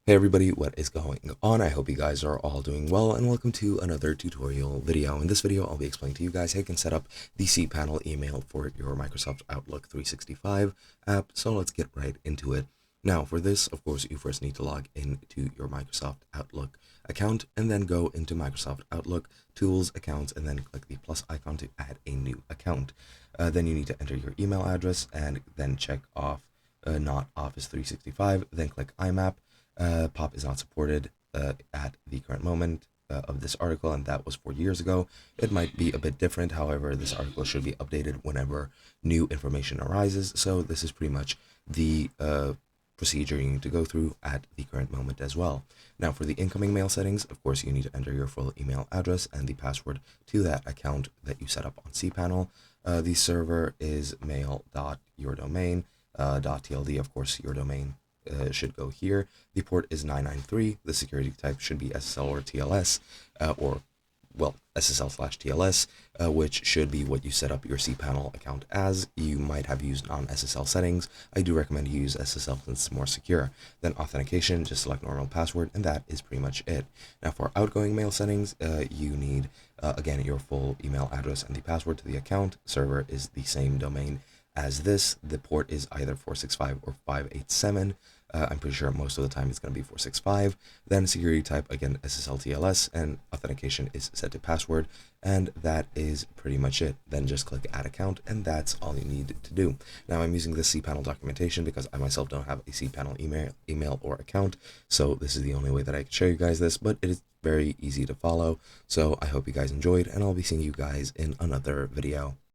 Hey everybody, what is going on? I hope you guys are all doing well, and welcome to another tutorial video. In this video, I'll be explaining to you guys how you can set up the cPanel email for your Microsoft Outlook 365 app. So let's get right into it. Now for this, of course, you first need to log into your Microsoft Outlook account and then go into Microsoft Outlook, Tools, Accounts, and then click the plus icon to add a new account. Then you need to enter your email address and then check off not Office 365, then click IMAP. POP is not supported at the current moment of this article, and that was 4 years ago. It might be a bit different, however, this article should be updated whenever new information arises, so this is pretty much the procedure you need to go through at the current moment as well. Now for the incoming mail settings, of course, you need to enter your full email address and the password to that account that you set up on cPanel. The server is mail.yourdomain.tld, of course, your domain should go here. The port is 993. The security type should be SSL or TLS, SSL/TLS, which should be what you set up your cPanel account as. You might have used non-SSL settings. I do recommend you use SSL since it's more secure. Then authentication, just select normal password, and that is pretty much it. Now for outgoing mail settings, you need, again, your full email address and the password to the account. Server is the same domain as this. The port is either 465 or 587. I'm pretty sure most of the time it's going to be 465. Then security type, again, SSL TLS, and authentication is set to password, and that is pretty much it. Then just click add account, and that's all you need to do. Now I'm using this cPanel documentation because I myself don't have a cPanel email or account, so this is the only way that I can show you guys this, but it is very easy to follow. So I hope you guys enjoyed, and I'll be seeing you guys in another video.